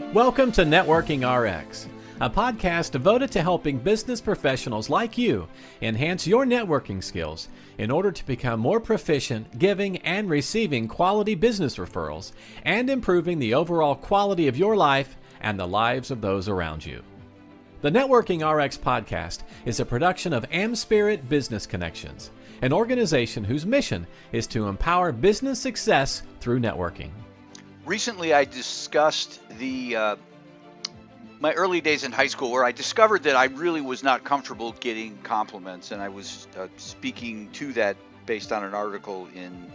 Welcome to Networking RX, a podcast devoted to helping business professionals like you enhance your networking skills in order to become more proficient giving and receiving quality business referrals and improving the overall quality of your life and the lives of those around you. The Networking RX podcast is a production of AmSpirit Business Connections, an organization whose mission is to empower business success through networking. Recently, I discussed my early days in high school, where I discovered that I really was not comfortable getting compliments, and I was speaking to that based on an article in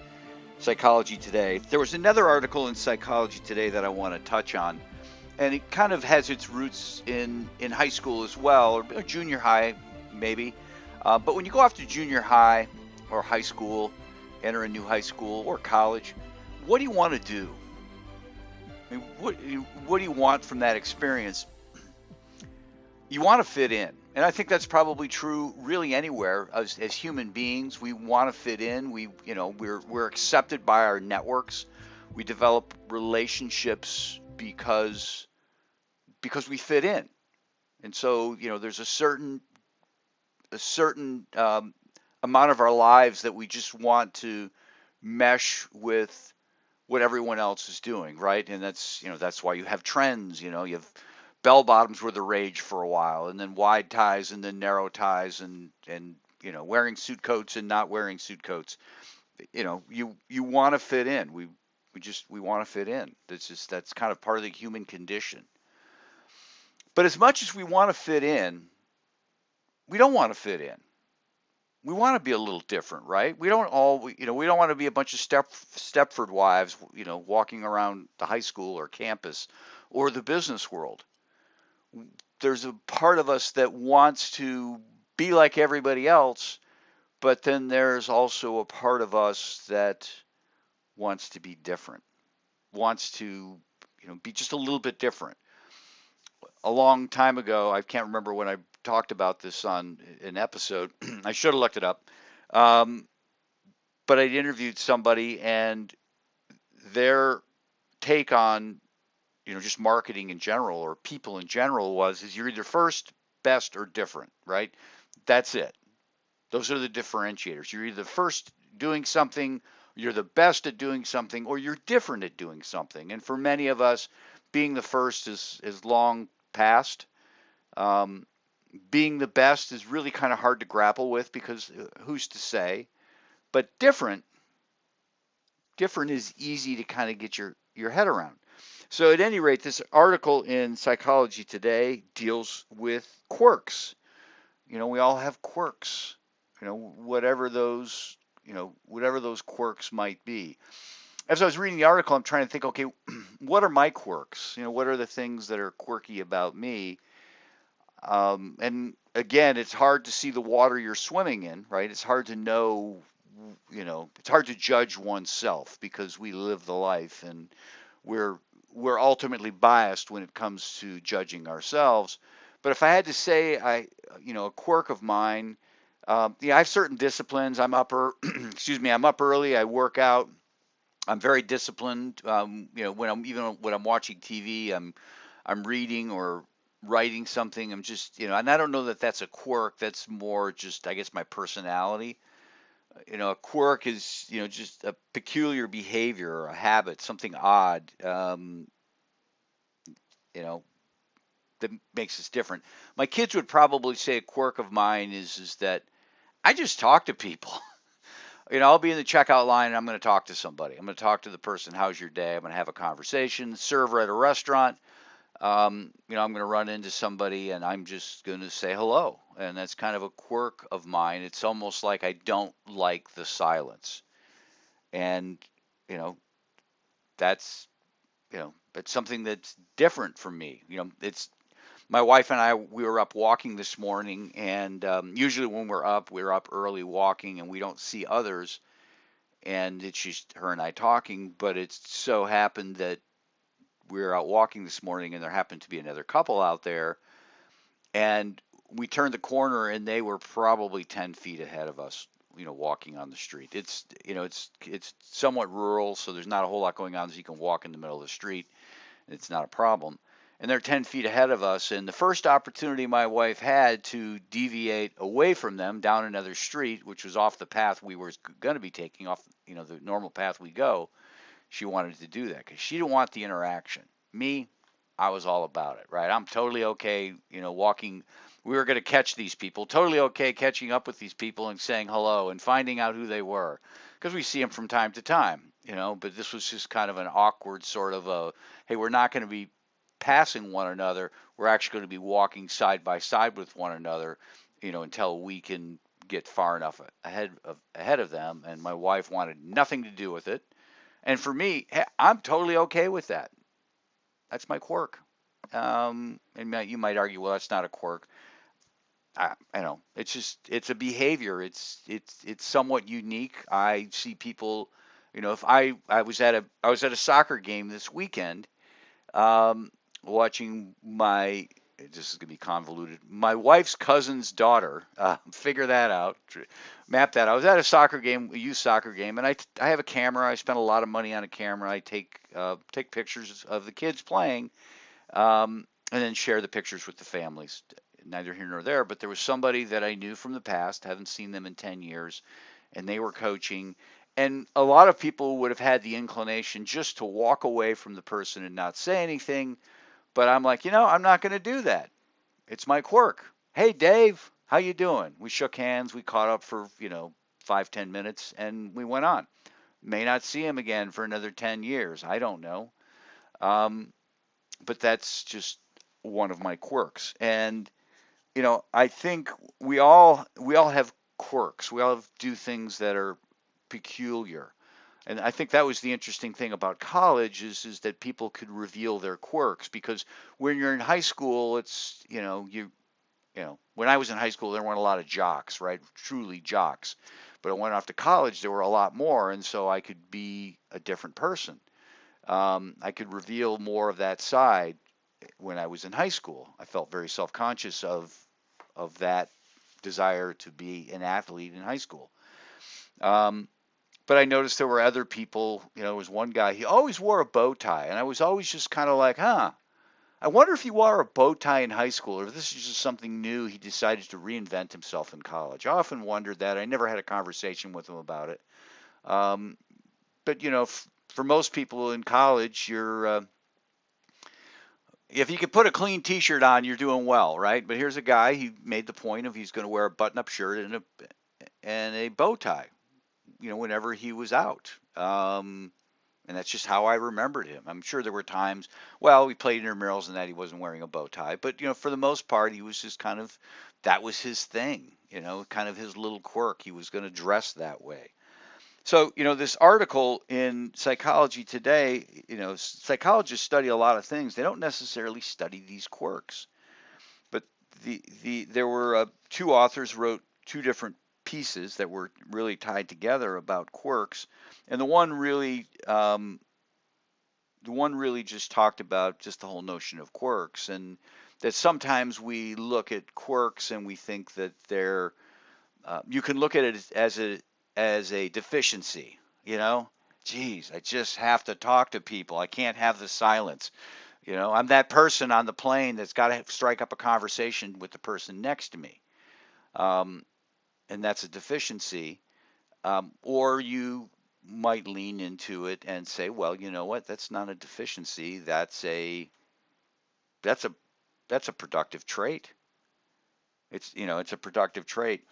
Psychology Today. There was another article in Psychology Today that I want to touch on, and it kind of has its roots in high school as well, or junior high maybe. But when you go off to junior high or high school, enter a new high school or college, what do you want to do? I mean, what do you want from that experience? You want to fit in. And I think that's probably true really anywhere. As human beings, we want to fit in. We're accepted by our networks. We develop relationships because we fit in. And so, there's a certain amount of our lives that we just want to mesh with what everyone else is doing, right? And that's why you have trends. You have bell bottoms were the rage for a while, and then wide ties, and then narrow ties, and wearing suit coats and not wearing suit coats. You want to fit in. We want to fit in. That's kind of part of the human condition. But as much as we want to fit in, we don't want to fit in. We want to be a little different, right? We don't want to be a bunch of Stepford wives, walking around the high school or campus or the business world. There's a part of us that wants to be like everybody else, but then there's also a part of us that wants to be different, wants to, be just a little bit different. A long time ago, I can't remember when I talked about this on an episode. I should have looked it up. But I interviewed somebody, and their take on, just marketing in general or people in general is you're either first, best, or different, right? That's it. Those are the differentiators. You're either first doing something, you're the best at doing something, or you're different at doing something. And for many of us, being the first is long past. Being the best is really kind of hard to grapple with, because who's to say? But different is easy to kind of get your head around. So at any rate, this article in Psychology Today deals with quirks. We all have quirks, whatever those quirks might be. As I was reading the article, I'm trying to think, okay, what are my quirks? What are the things that are quirky about me? And again, it's hard to see the water you're swimming in, right? It's hard to know, it's hard to judge oneself, because we live the life, and we're ultimately biased when it comes to judging ourselves. But if I had to say, a quirk of mine, I have certain disciplines. I'm up early. I work out. I'm very disciplined. When I'm watching TV, I'm reading or writing something. I'm just, and I don't know that that's a quirk. That's more just, I guess, my personality. A quirk is, just a peculiar behavior or a habit, something odd, that makes us different. My kids would probably say a quirk of mine is that I just talk to people. I'll be in the checkout line, and I'm going to talk to somebody. I'm going to talk to the person. How's your day? I'm going to have a conversation. Server at a restaurant. I'm going to run into somebody, and I'm just going to say hello. And that's kind of a quirk of mine. It's almost like I don't like the silence. And, that's something that's different from me. It's my wife and I, we were up walking this morning, and usually when we're up early walking, and we don't see others, and it's just her and I talking. But it so happened that we were out walking this morning, and there happened to be another couple out there, and we turned the corner, and they were probably 10 feet ahead of us, walking on the street. It's somewhat rural, so there's not a whole lot going on, so you can walk in the middle of the street. It's not a problem. and they're 10 feet ahead of us. And the first opportunity my wife had to deviate away from them down another street, which was off the path we were going to be taking, off, the normal path we go, she wanted to do that because she didn't want the interaction. Me, I was all about it, right? I'm totally okay, walking. We were going to catch these people, totally okay catching up with these people and saying hello and finding out who they were because we see them from time to time, but this was just kind of an awkward sort of hey, we're not going to be passing one another. We're actually going to be walking side by side with one another, until we can get far enough ahead of them. And my wife wanted nothing to do with it. And for me, I'm totally okay with that. That's my quirk. And you might argue, well, that's not a quirk. I know it's a behavior. It's somewhat unique. I see people, if I was at a soccer game this weekend, um, watching this is gonna be convoluted. My wife's cousin's daughter. Figure that out. Map that. I was at a soccer game, a youth soccer game, and I have a camera. I spent a lot of money on a camera. I take pictures of the kids playing, and then share the pictures with the families. Neither here nor there, but there was somebody that I knew from the past, haven't seen them in 10 years, and they were coaching. And a lot of people would have had the inclination just to walk away from the person and not say anything. But I'm like, I'm not going to do that. It's my quirk. Hey, Dave, how you doing? We shook hands. We caught up for, 5-10 minutes, and we went on. May not see him again for another 10 years. I don't know. Um, but that's just one of my quirks. And I think we all have quirks. We all do things that are peculiar. And I think that was the interesting thing about college is that people could reveal their quirks because when you're in high school, it's when I was in high school, there weren't a lot of jocks, right? Truly jocks. But I went off to college, there were a lot more, and so I could be a different person. I could reveal more of that side when I was in high school. I felt very self-conscious of that desire to be an athlete in high school. Um, but I noticed there were other people. There was one guy. He always wore a bow tie, and I was always just kind of like, huh. I wonder if he wore a bow tie in high school, or if this is just something new he decided to reinvent himself in college. I often wondered that. I never had a conversation with him about it. Um, but for most people in college, if you could put a clean T-shirt on, you're doing well, right? But here's a guy. He made the point of he's going to wear a button-up shirt and a bow tie, whenever he was out. And that's just how I remembered him. I'm sure there were times, well, we played intramurals and that he wasn't wearing a bow tie, but for the most part, he was just that was his thing, kind of his little quirk. He was going to dress that way. So, this article in Psychology Today, psychologists study a lot of things. They don't necessarily study these quirks. But there were two authors wrote two different pieces that were really tied together about quirks, and the one really just talked about just the whole notion of quirks, and that sometimes we look at quirks and we think that you can look at it as a deficiency, Geez, I just have to talk to people. I can't have the silence. I'm that person on the plane that's got to strike up a conversation with the person next to me. Um, and that's a deficiency. Or you might lean into it and say, well, you know what? That's not a deficiency. That's a that's a productive trait. It's a productive trait.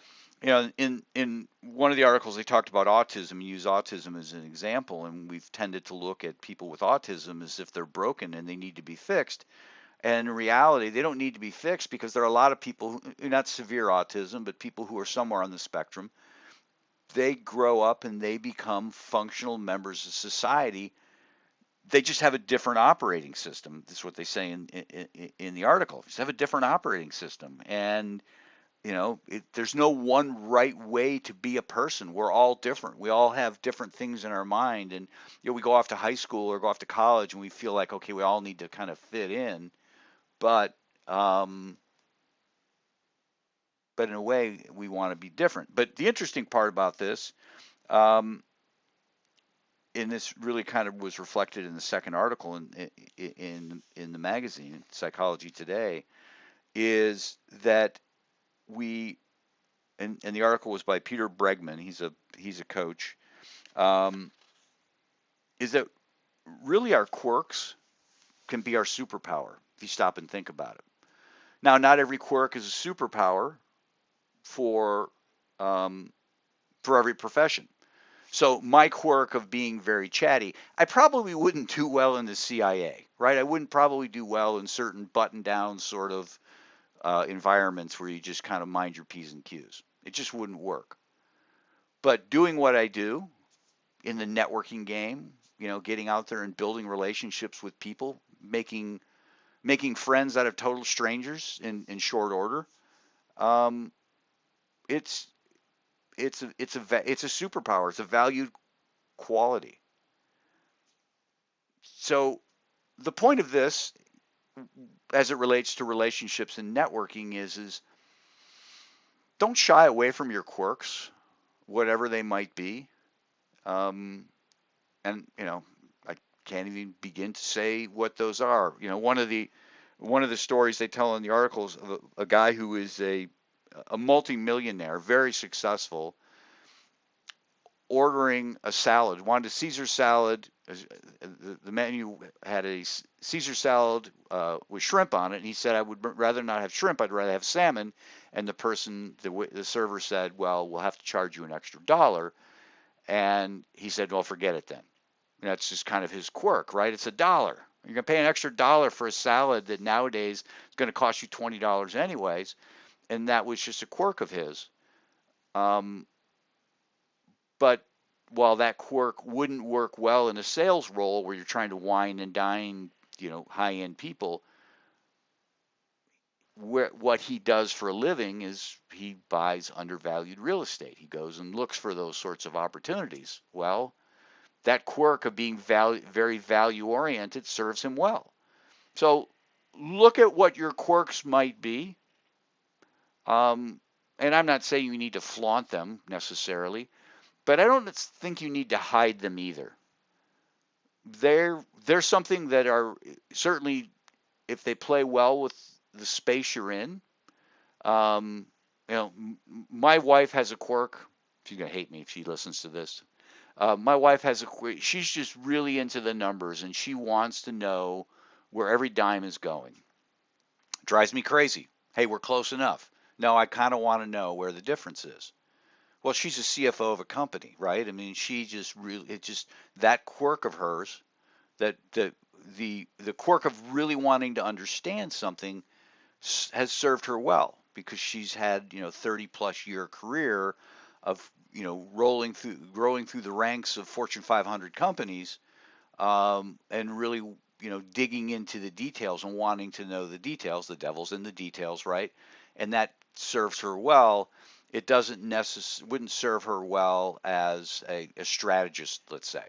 In one of the articles they talked about autism and use autism as an example, and we've tended to look at people with autism as if they're broken and they need to be fixed. And in reality, they don't need to be fixed because there are a lot of people, not severe autism, but people who are somewhere on the spectrum. They grow up and they become functional members of society. They just have a different operating system. This is what they say in the article. Just have a different operating system, and there's no one right way to be a person. We're all different. We all have different things in our mind, and we go off to high school or go off to college, and we feel like, okay, we all need to kind of fit in, but um, but in a way, we want to be different. But the interesting part about this, um, and this really kind of was reflected in the second article in the magazine Psychology Today, is that we and the article was by Peter Bregman. He's a coach. Um, is that really our quirks can be our superpower if you stop and think about it. Now, not every quirk is a superpower for um, for every profession. So my quirk of being very chatty, I probably wouldn't do well in the CIA, right? I wouldn't probably do well in certain button-down sort of environments where you just kind of mind your P's and Q's. It just wouldn't work. But doing what I do in the networking game, getting out there and building relationships with people, making friends out of total strangers in short order, um, it's it's a superpower. It's a valued quality. So the point of this, as it relates to relationships and networking, is don't shy away from your quirks, whatever they might be. Um, and I can't even begin to say what those are. One of the stories they tell in the articles of a guy who is a multi-millionaire, very successful, ordering a salad, wanted a Caesar salad. The menu had a Caesar salad with shrimp on it, and he said, "I would rather not have shrimp. I'd rather have salmon." And the server said, "Well, we'll have to charge you an extra $1." And he said, "Well, forget it then." And that's just kind of his quirk, right? It's $1. You're going to pay an extra $1 for a salad that nowadays is going to cost you $20 anyways. And that was just a quirk of his. Um, but while that quirk wouldn't work well in a sales role where you're trying to wine and dine, high-end people, what he does for a living is he buys undervalued real estate. He goes and looks for those sorts of opportunities. Well, that quirk of being very value-oriented serves him well. So look at what your quirks might be. And I'm not saying you need to flaunt them necessarily, but I don't think you need to hide them either. They're something that are certainly, if they play well with the space you're in. Um, my wife has a quirk. She's gonna hate me if she listens to this. My wife has a quirk. She's just really into the numbers, and she wants to know where every dime is going. Drives me crazy. Hey, we're close enough. No, I kind of want to know where the difference is. Well, she's a CFO of a company, right? I mean, she just really, it's just that quirk of hers, that the quirk of really wanting to understand something has served her well because she's had 30 plus year career of growing through the ranks of Fortune 500 companies, and really digging into the details and wanting to know the details. The devil's in the details, right? And that serves her well. It wouldn't serve her well as a strategist, let's say,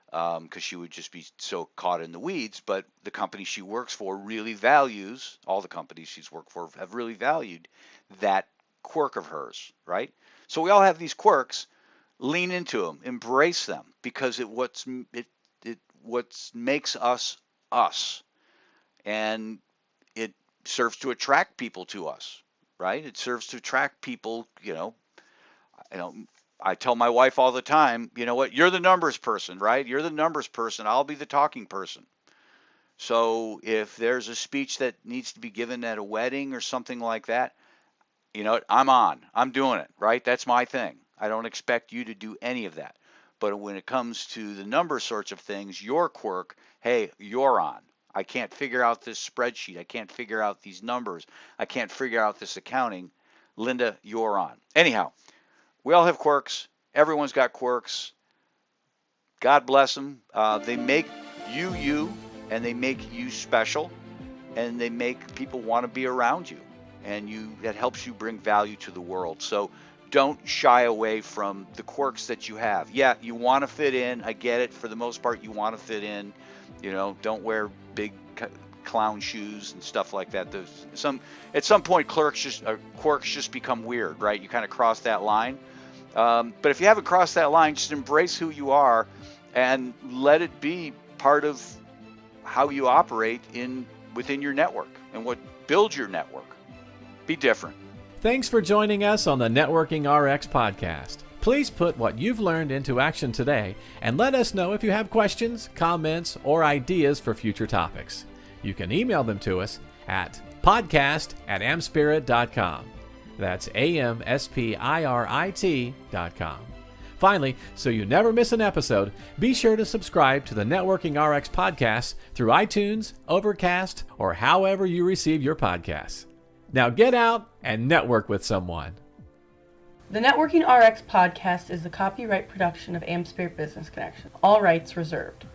because she would just be so caught in the weeds. But the company she works for really values, all the companies she's worked for have really valued that quirk of hers, right? So we all have these quirks. Lean into them, embrace them, because what makes us us, and it serves to attract people to us, right? It serves to attract people. I tell my wife all the time, you know what? You're the numbers person, right? You're the numbers person. I'll be the talking person. So if there's a speech that needs to be given at a wedding or something like that, I'm doing it, right? That's my thing. I don't expect you to do any of that. But when it comes to the number sorts of things, your quirk, hey, you're on. I can't figure out this spreadsheet. I can't figure out these numbers. I can't figure out this accounting. Linda, you're on. Anyhow, we all have quirks. Everyone's got quirks. God bless them. They make you, and they make you special, and they make people want to be around you. And that helps you bring value to the world. So don't shy away from the quirks that you have. Yeah, you want to fit in. I get it. For the most part, you want to fit in. Don't wear big clown shoes and stuff like that. At some point, quirks just become weird, right? You kind of cross that line. But if you haven't crossed that line, just embrace who you are and let it be part of how you operate within your network and what builds your network. Be different. Thanks for joining us on the Networking RX podcast. Please put what you've learned into action today and let us know if you have questions, comments, or ideas for future topics. You can email them to us at podcast@amspirit.com. That's AmSpirit.com. Finally, so you never miss an episode, be sure to subscribe to the Networking RX podcast through iTunes, Overcast, or however you receive your podcasts. Now get out and network with someone. The Networking RX podcast is the copyright production of AmSpirit Business Connection. All rights reserved.